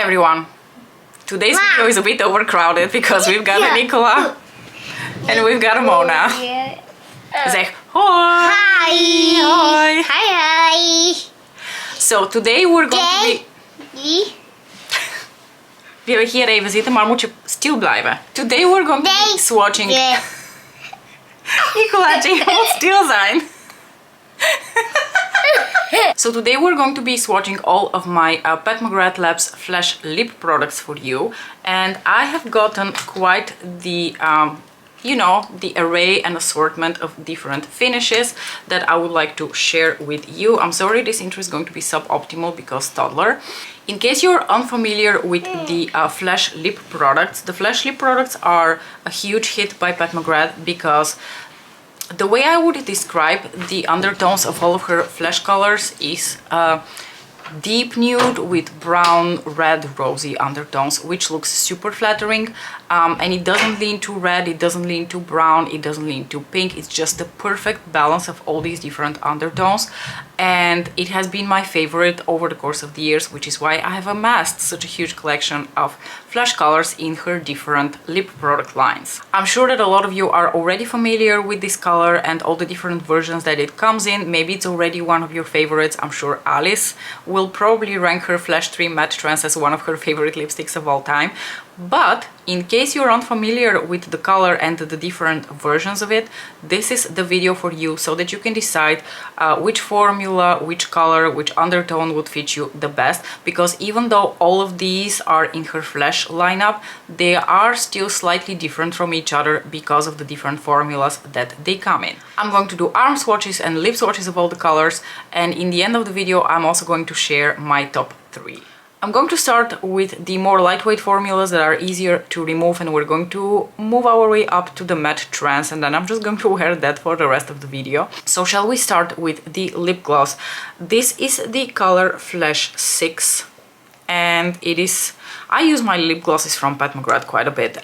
everyone! Today's video is a bit overcrowded because we've got a Nicola and we've got a Mona. Say hi! Hi! Hi! So today we're going to be... We willen hier even zitten, maar moet je stil blijven. Today we're going to be swatching... Nicola, je moet stil zijn. So today we're going to be swatching all of my MgGrath Labs Flesh lip products for you, and I have gotten quite the you know, the array and assortment of different finishes that I would like to share with you. I'm sorry this intro is going to be suboptimal because toddler. In case you're unfamiliar with the Flesh lip products, the Flesh lip products are a huge hit by McGrath because the way I would describe the undertones of all of her Flesh colors is deep nude with brown, red, rosy undertones, which looks super flattering, and it doesn't lean too red, it doesn't lean too brown, it doesn't lean too pink. It's just the perfect balance of all these different undertones, and it has been my favorite over the course of the years, which is why I have amassed such a huge collection of Flesh colors in her different lip product lines. I'm sure that a lot of you are already familiar with this color and all the different versions that it comes in. Maybe it's already one of your favorites. I'm sure Alice will probably rank her Flesh 3 Mattetrance as one of her favorite lipsticks of all time. But in case you're unfamiliar with the color and the different versions of it, this is the video for you so that you can decide which formula, which color, which undertone would fit you the best. Because even though all of these are in her Flesh lineup, they are still slightly different from each other because of the different formulas that they come in. I'm going to do arm swatches and lip swatches of all the colors, and in the end of the video I'm also going to share my top 3. I'm going to start with the more lightweight formulas that are easier to remove, and we're going to move our way up to the matte trance, and then I'm just going to wear that for the rest of the video. So shall we start with the lip gloss? This is the color Flesh 6, and it is... I use my lip glosses from McGrath quite a bit.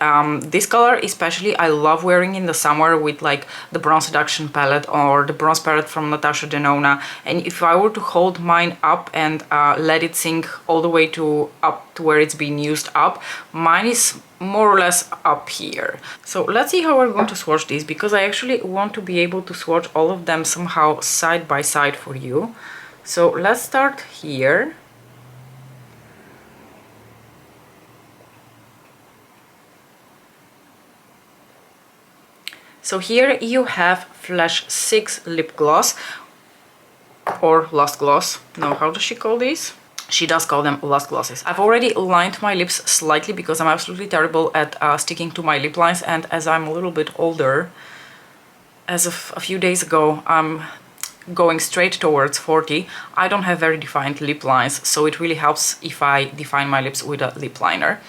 This color especially I love wearing in the summer with like the Bronze Seduction palette or the Bronze palette from Natasha Denona. And if I were to hold mine up and let it sink all the way up to where it's being used up, mine is more or less up here. So let's see how we're going to swatch these, because I actually want to be able to swatch all of them somehow side by side for you. So let's start here. So here you have Flesh 6 lip gloss, or lust gloss. No, how does she call these? She does call them lust glosses. I've already lined my lips slightly because I'm absolutely terrible at sticking to my lip lines, and as I'm a little bit older, as of a few days ago, I'm going straight towards 40. I don't have very defined lip lines, so it really helps if I define my lips with a lip liner.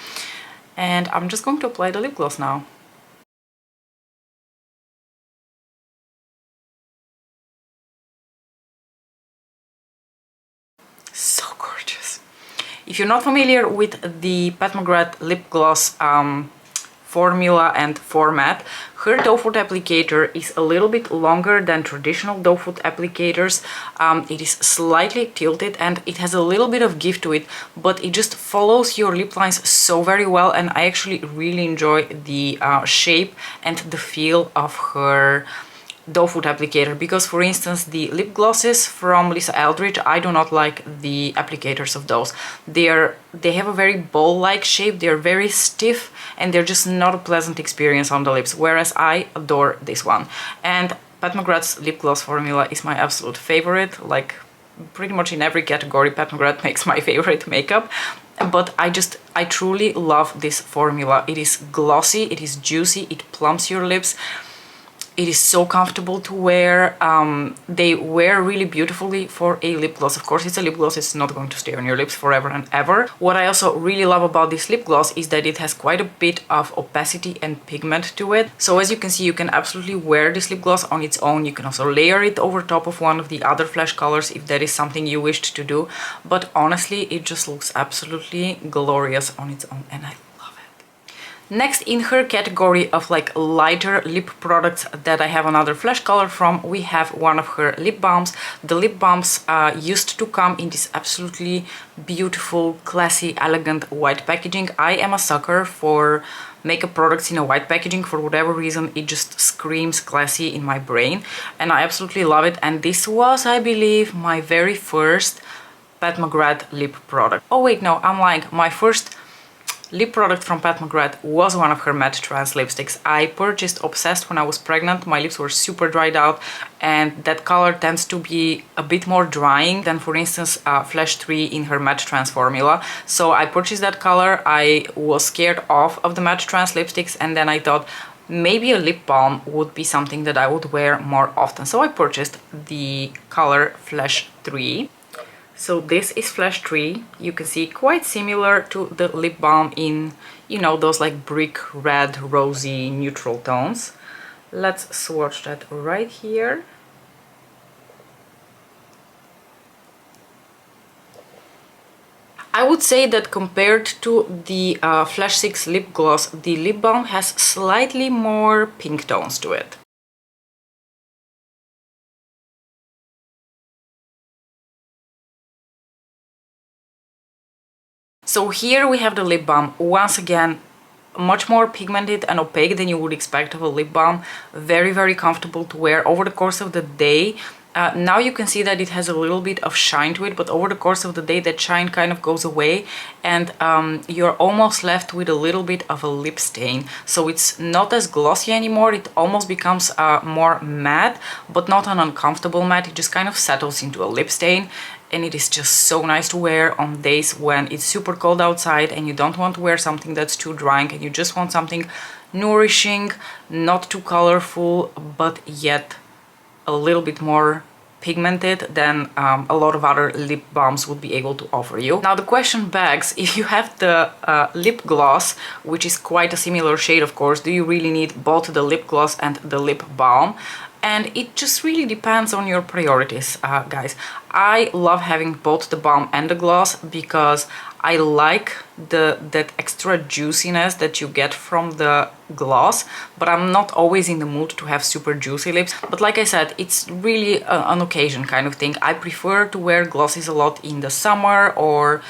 And I'm just going to apply the lip gloss now. So gorgeous. If you're not familiar with the McGrath lip gloss formula and format, her doe foot applicator is a little bit longer than traditional doe foot applicators. It is slightly tilted and it has a little bit of give to it, but it just follows your lip lines so very well, and I actually really enjoy the shape and the feel of her doe foot applicator, because for instance the lip glosses from Lisa Eldridge, I do not like the applicators of those. They have a very ball-like shape, they're very stiff, and they're just not a pleasant experience on the lips, whereas I adore this one. And McGrath's lip gloss formula is my absolute favorite. Like pretty much in every category McGrath makes my favorite makeup, but I truly love this formula. It is glossy, it is juicy, it plumps your lips. It is so comfortable to wear. They wear really beautifully for a lip gloss. Of course, it's a lip gloss, it's not going to stay on your lips forever and ever. What I also really love about this lip gloss is that it has quite a bit of opacity and pigment to it. So as you can see, you can absolutely wear this lip gloss on its own. You can also layer it over top of one of the other Flesh colors if that is something you wished to do. But honestly, it just looks absolutely glorious on its own, and I love it. Next, in her category of like lighter lip products that I have another Flesh color from, we have one of her lip balms. The lip balms used to come in this absolutely beautiful, classy, elegant white packaging. I am a sucker for makeup products in a white packaging. For whatever reason, it just screams classy in my brain, and I absolutely love it. And this was, I believe, my very first Pat McGrath lip product. Oh wait, no, I'm lying. My first lip product from Pat McGrath was one of her mattetrance lipsticks. I purchased Obsessed when I was pregnant. My lips were super dried out, and that color tends to be a bit more drying than, for instance, Flesh 3 in her mattetrance formula. So I purchased that color. I was scared off of the mattetrance lipsticks, and then I thought maybe a lip balm would be something that I would wear more often. So I purchased the color Flesh 3. So this is Flesh 3. You can see quite similar to the lip balm in, you know, those like brick red, rosy, neutral tones. Let's swatch that right here. I would say that compared to the Flesh 6 lip gloss, the lip balm has slightly more pink tones to it. So here we have the lip balm, once again much more pigmented and opaque than you would expect of a lip balm. Very comfortable to wear over the course of the day. Now you can see that it has a little bit of shine to it, but over the course of the day that shine kind of goes away, and you're almost left with a little bit of a lip stain. So it's not as glossy anymore, it almost becomes more matte, but not an uncomfortable matte. It just kind of settles into a lip stain, and it is just so nice to wear on days when it's super cold outside and you don't want to wear something that's too drying, and you just want something nourishing, not too colorful, but yet a little bit more pigmented than a lot of other lip balms would be able to offer you. Now the question begs, if you have the lip gloss, which is quite a similar shade of course, do you really need both the lip gloss and the lip balm? And it just really depends on your priorities, guys. I love having both the balm and the gloss because I like that extra juiciness that you get from the gloss, but I'm not always in the mood to have super juicy lips. But like I said, it's really an occasion kind of thing. I prefer to wear glosses a lot in the summer, or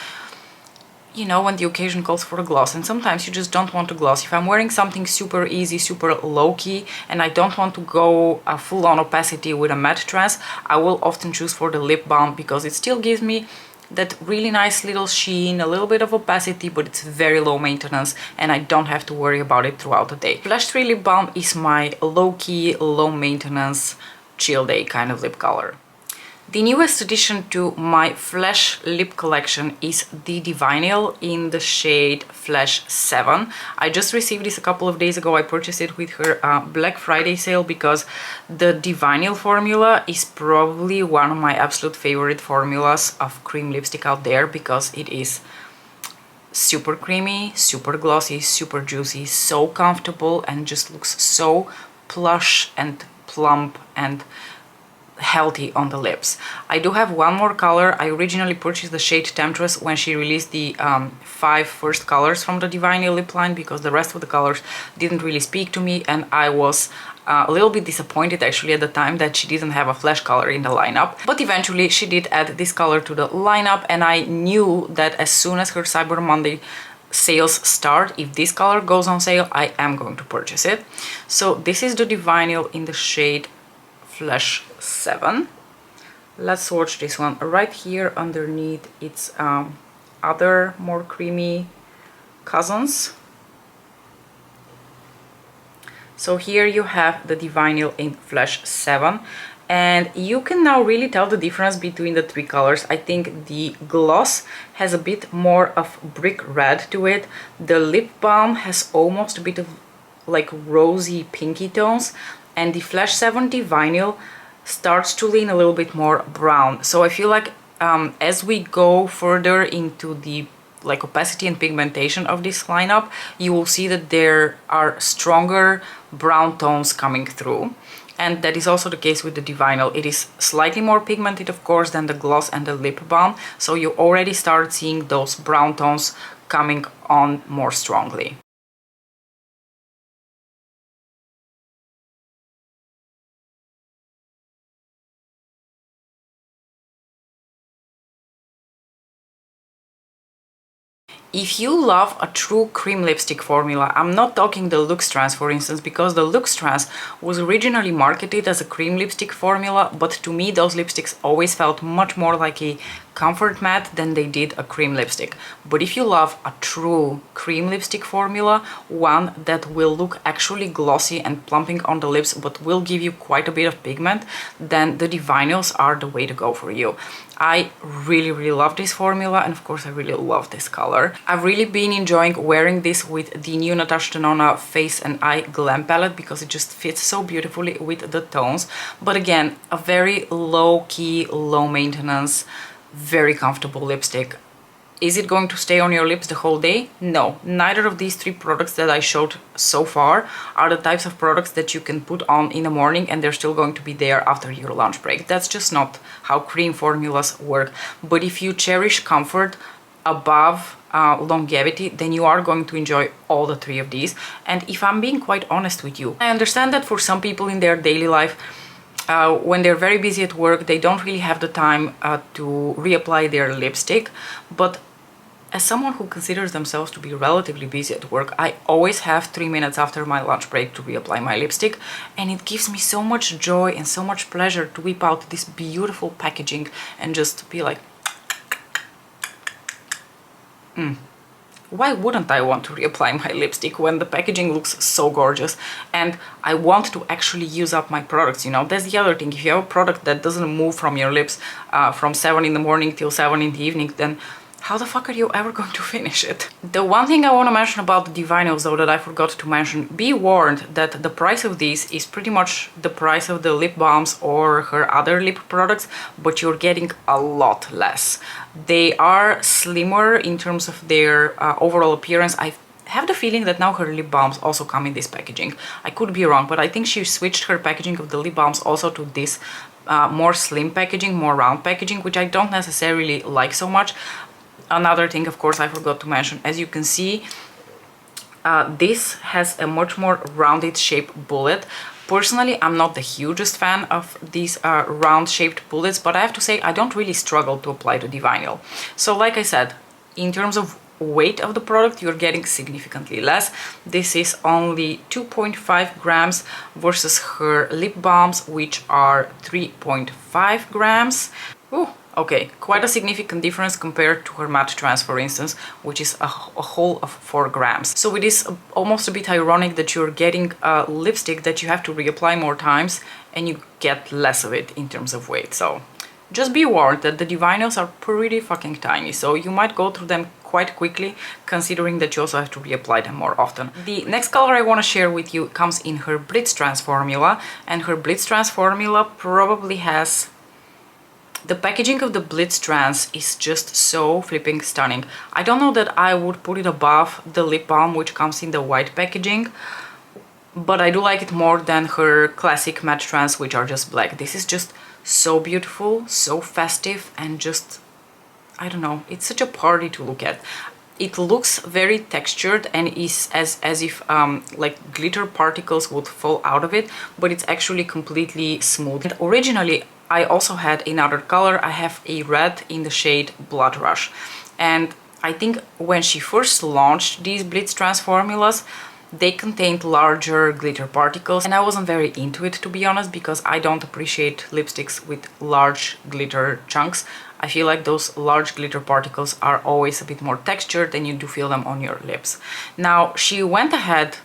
you know, when the occasion calls for a gloss, and sometimes you just don't want a gloss. If I'm wearing something super easy, super low-key, and I don't want to go full-on opacity with a matte trance, I will often choose for the lip balm because it still gives me that really nice little sheen, a little bit of opacity, but it's very low maintenance and I don't have to worry about it throughout the day. Flesh 3 lip balm is my low-key, low maintenance, chill day kind of lip color. The newest addition to my Flesh lip collection is the divinyl in the shade Flesh 7. I just received this a couple of days ago. I purchased it with her Black Friday sale because the divinyl formula is probably one of my absolute favorite formulas of cream lipstick out there, because it is super creamy, super glossy, super juicy, so comfortable, and just looks so plush and plump and healthy on the lips. I do have one more color. I originally purchased the shade Temptress when she released the 5 first colors from the divinyl lip line, because the rest of the colors didn't really speak to me, and I was a little bit disappointed actually at the time that she didn't have a Flesh color in the lineup. But eventually she did add this color to the lineup, and I knew that as soon as her Cyber Monday sales start, if this color goes on sale, I am going to purchase it. So this is the divinyl in the shade Flesh 7. Let's swatch this one. Right here underneath its other more creamy cousins. So here you have the divinyl in Flesh 7, and you can now really tell the difference between the 3 colors. I think the gloss has a bit more of brick red to it. The lip balm has almost a bit of like rosy pinky tones, and the Flesh 7 divinyl starts to lean a little bit more brown. So I feel like as we go further into the like opacity and pigmentation of this lineup, you will see that there are stronger brown tones coming through. And that is also the case with the divinyl. It is slightly more pigmented, of course, than the gloss and the lip balm. So you already start seeing those brown tones coming on more strongly. If you love a true cream lipstick formula, I'm not talking the Lip Trans, for instance, because the Lip Trans was originally marketed as a cream lipstick formula, but to me those lipsticks always felt much more like a comfort matte than they did a cream lipstick. But if you love a true cream lipstick formula, one that will look actually glossy and plumping on the lips but will give you quite a bit of pigment, then the divinyls are the way to go for you. I really love this formula, and of course I really love this color. I've really been enjoying wearing this with the new Natasha Denona Face and Eye Glam palette because it just fits so beautifully with the tones. But again, a very low-key, low-maintenance, very comfortable lipstick. Is it going to stay on your lips the whole day? No. Neither of these three products that I showed so far are the types of products that you can put on in the morning and they're still going to be there after your lunch break. That's just not how cream formulas work. But if you cherish comfort above longevity, then you are going to enjoy all the three of these. And if I'm being quite honest with you, I understand that for some people in their daily life, when they're very busy at work, they don't really have the time to reapply their lipstick. But as someone who considers themselves to be relatively busy at work, I always have 3 minutes after my lunch break to reapply my lipstick, and it gives me so much joy and so much pleasure to whip out this beautiful packaging and just be like, why wouldn't I want to reapply my lipstick when the packaging looks so gorgeous and I want to actually use up my products, you know? That's the other thing. If you have a product that doesn't move from your lips from 7 in the morning till 7 in the evening, then how the fuck are you ever going to finish it? The one thing I want to mention about the divinyls though that I forgot to mention, be warned that the price of these is pretty much the price of the lip balms or her other lip products, but you're getting a lot less. They are slimmer in terms of their overall appearance. I have the feeling that now her lip balms also come in this packaging. I could be wrong, but I think she switched her packaging of the lip balms also to this more slim packaging, more round packaging, which I don't necessarily like so much. Another thing, of course, I forgot to mention, as you can see, this has a much more rounded shaped bullet. Personally, I'm not the hugest fan of these round shaped bullets, but I have to say I don't really struggle to apply the divinyl. So like I said, in terms of weight of the product, you're getting significantly less. This is only 2.5 grams versus her lip balms, which are 3.5 grams. Ooh. Okay, quite a significant difference compared to her mattetrance, for instance, which is a whole of 4 grams. So it is almost a bit ironic that you're getting a lipstick that you have to reapply more times and you get less of it in terms of weight. So just be warned that the divinyls are pretty fucking tiny, so you might go through them quite quickly, considering that you also have to reapply them more often. The next color I want to share with you comes in her Blitz Trans formula, and her Blitz Trans formula probably has... The packaging of the Blitz Trans is just so flipping stunning. I don't know that I would put it above the lip balm, which comes in the white packaging, but I do like it more than her classic matte trans, which are just black. This is just so beautiful, so festive, and just, I don't know, it's such a party to look at. It looks very textured and is as if like glitter particles would fall out of it, but it's actually completely smooth. And originally, I also had another color. I have a red in the shade Blood Rush. And I think when she first launched these Blitz Trans formulas, they contained larger glitter particles. And I wasn't very into it, to be honest, because I don't appreciate lipsticks with large glitter chunks. I feel like those large glitter particles are always a bit more textured and you do feel them on your lips. Now, she went ahead,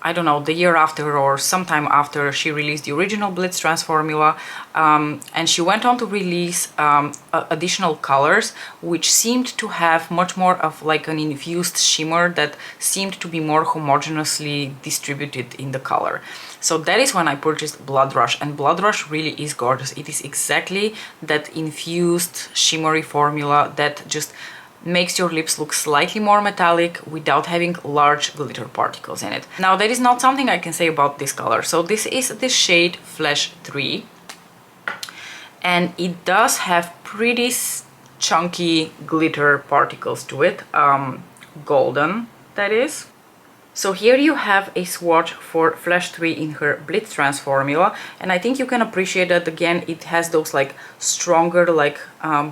I don't know, the year after or sometime after she released the original Blitz Trans formula, and she went on to release additional colors which seemed to have much more of like an infused shimmer that seemed to be more homogeneously distributed in the color. So that is when I purchased Blood Rush, and Blood Rush really is gorgeous. It is exactly that infused shimmery formula that just makes your lips look slightly more metallic without having large glitter particles in it. Now, that is not something I can say about this color. So this is the shade Flesh 3, and it does have pretty chunky glitter particles to it, golden that is. So here you have a swatch for Flesh 3 in her Blitz Trans formula, and I think you can appreciate that again it has those like stronger like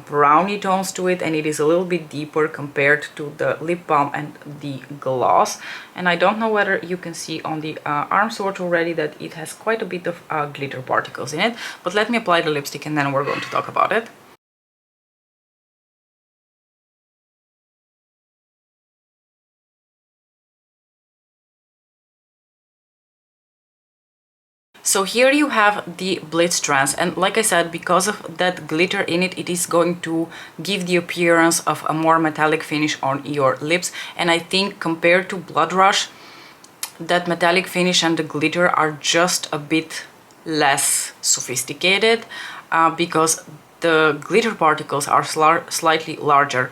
brownie tones to it, and it is a little bit deeper compared to the lip balm and the gloss. And I don't know whether you can see on the arm swatch already that it has quite a bit of glitter particles in it, but let me apply the lipstick and then we're going to talk about it. So here you have the Blitz Trans, and like I said, because of that glitter in it, it is going to give the appearance of a more metallic finish on your lips. And I think compared to Blood Rush, that metallic finish and the glitter are just a bit less sophisticated because the glitter particles are slightly larger.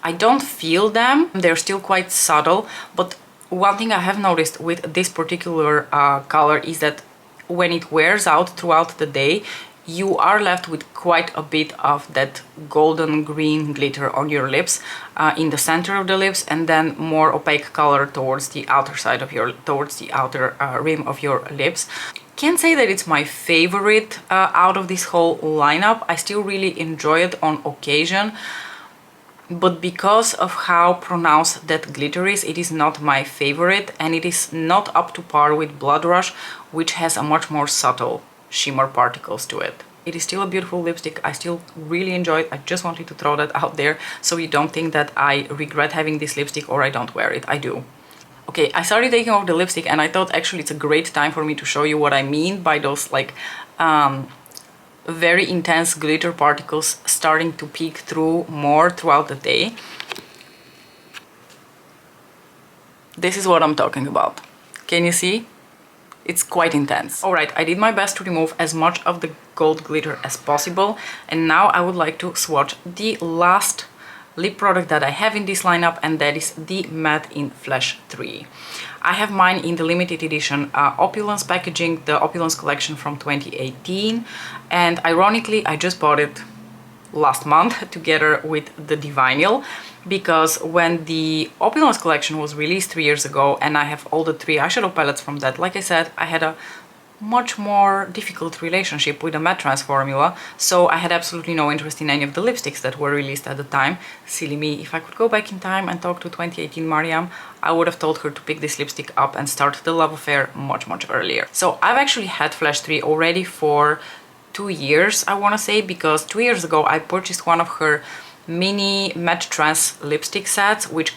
I don't feel them, they're still quite subtle, but one thing I have noticed with this particular color is that when it wears out throughout the day, you are left with quite a bit of that golden green glitter on your lips, in the center of the lips, and then more opaque color towards the outer side of your, towards the outer rim of your lips. Can't say that it's my favorite out of this whole lineup. I still really enjoy it on occasion, but because of how pronounced that glitter is, it is not my favorite, and it is not up to par with Blood Rush, which has a much more subtle shimmer particles to it. It is still a beautiful lipstick. I still really enjoy it. I just wanted to throw that out there so you don't think that I regret having this lipstick or I don't wear it. I do. Okay, I started taking off the lipstick and I thought actually it's a great time for me to show you what I mean by those like very intense glitter particles starting to peek through more throughout the day. This is what I'm talking about. Can you see? It's quite intense. Alright, I did my best to remove as much of the gold glitter as possible, and now I would like to swatch the last lip product that I have in this lineup, and that is the Matte in Flesh 3. I have mine in the limited edition Opulence packaging, the Opulence collection from 2018, and ironically I just bought it last month together with the divinyl, because when the Opulence collection was released 3 years ago and I have all the 3 eyeshadow palettes from that, like I said, I had a much more difficult relationship with the mattetrance formula, so I had absolutely no interest in any of the lipsticks that were released at the time. Silly me, if I could go back in time and talk to 2018 Mariam, I would have told her to pick this lipstick up and start the love affair much earlier. So I've actually had Flesh 3 already for 2 years, I want to say, because 2 years ago I purchased one of her mini mattetrance lipstick sets, which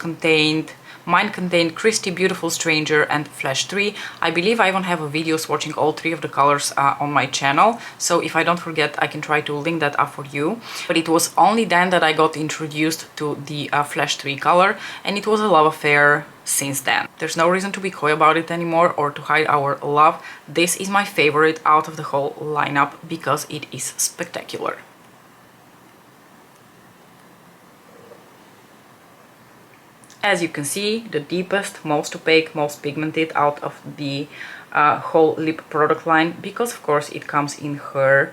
mine contained Christy, Beautiful Stranger and Flesh 3. I believe I even have a video swatching all 3 of the colors on my channel, so if I don't forget I can try to link that up for you. But it was only then that I got introduced to the Flesh 3 color, and it was a love affair since then. There's no reason to be coy about it anymore or to hide our love. This is my favorite out of the whole lineup because it is spectacular. As you can see, the deepest, most opaque, most pigmented out of the whole lip product line, because of course it comes in her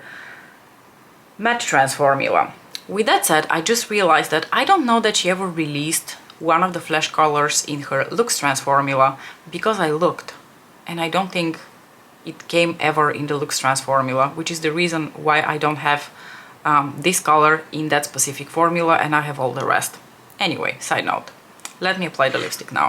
mattetrance formula. With that said, I just realized that I don't know that she ever released one of the Flesh colors in her Luxe Trans formula, because I looked and I don't think it came ever in the Luxe Trans formula, which is the reason why I don't have this color in that specific formula and I have all the rest. Anyway, side note. Let me apply the lipstick now.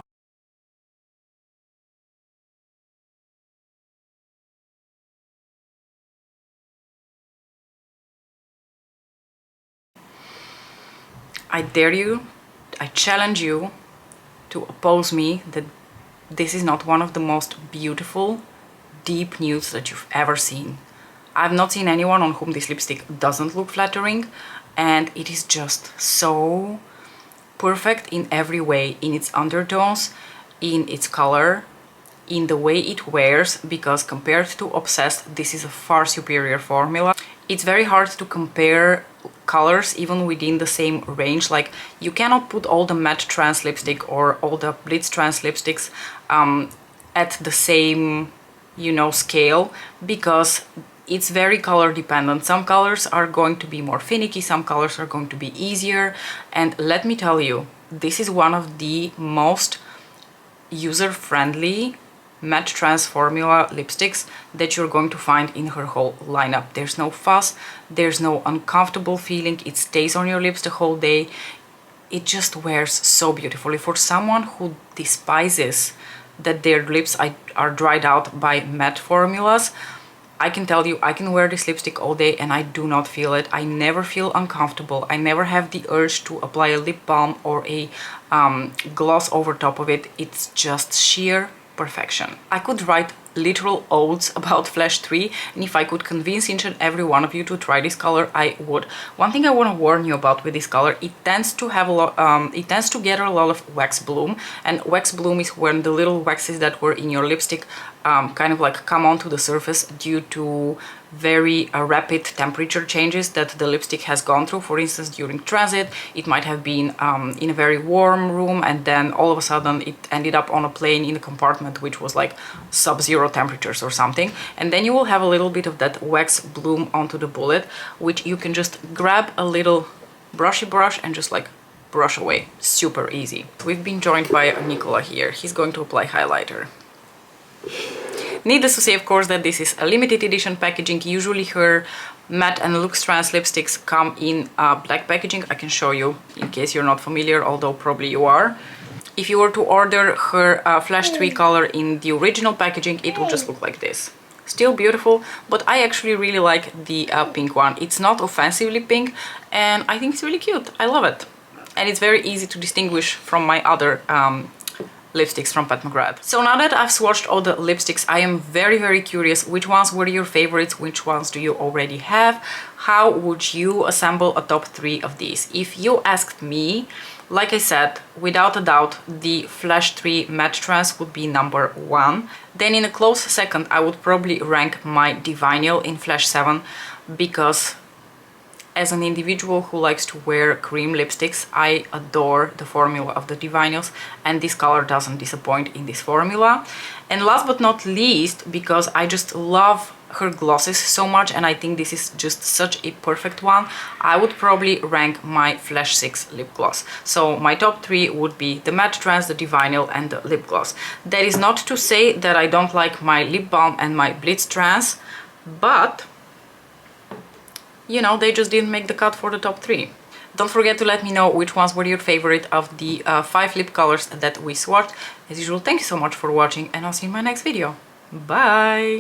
I dare you, I challenge you to oppose me that this is not one of the most beautiful, deep nudes that you've ever seen. I've not seen anyone on whom this lipstick doesn't look flattering, and it is just so perfect in every way, in its undertones, in its color, in the way it wears, because compared to Obsessed, this is a far superior formula. It's very hard to compare colors even within the same range. Like, you cannot put all the matte trans lipstick or all the Blitz Trans lipsticks at the same, you know, scale, because it's very color dependent. Some colors are going to be more finicky, some colors are going to be easier, and let me tell you, this is one of the most user-friendly matte trans formula lipsticks that you're going to find in her whole lineup. There's no fuss, there's no uncomfortable feeling, it stays on your lips the whole day. It just wears so beautifully. For someone who despises that their lips are dried out by matte formulas, I can tell you, I can wear this lipstick all day and I do not feel it. I never feel uncomfortable. I never have the urge to apply a lip balm or a gloss over top of it. It's just sheer perfection. I could write literal odes about Flesh 3, and if I could convince each and every one of you to try this color, I would. One thing I want to warn you about with this color, it tends to have a lot, it tends to gather a lot of wax bloom, and wax bloom is when the little waxes that were in your lipstick kind of like come onto the surface due to very rapid temperature changes that the lipstick has gone through. For instance, during transit, it might have been in a very warm room, and then all of a sudden it ended up on a plane in a compartment which was like sub-zero temperatures or something, and then you will have a little bit of that wax bloom onto the bullet, which you can just grab a little brushy brush and just like brush away. Super easy. We've been joined by Nicola here. He's going to apply highlighter. Needless to say, of course, that this is a limited edition packaging. Usually her matte and Blitz Trans lipsticks come in black packaging. I can show you in case you're not familiar, although probably you are. If you were to order her Flesh 3 color in the original packaging, it will just look like this. Still beautiful, but I actually really like the pink one. It's not offensively pink, and I think it's really cute. I love it. And it's very easy to distinguish from my other lipsticks from Pat McGrath. So now that I've swatched all the lipsticks, I am very curious which ones were your favorites, which ones do you already have, how would you assemble a top 3 of these? If you asked me, like I said, without a doubt, the Flesh 3 Matte Trans would be number 1. Then in a close second, I would probably rank my divinyl in Flesh 7, because as an individual who likes to wear cream lipsticks, I adore the formula of the divinyls, and this color doesn't disappoint in this formula. And last but not least, because I just love her glosses so much and I think this is just such a perfect one, I would probably rank my Flesh 6 lip gloss. So my top 3 would be the Matte Trans, the divinyl and the lip gloss. That is not to say that I don't like my lip balm and my Blitz Trans, but you know, they just didn't make the cut for the top 3. Don't forget to let me know which ones were your favorite of the 5 lip colors that we swatched. As usual, thank you so much for watching, and I'll see you in my next video. Bye!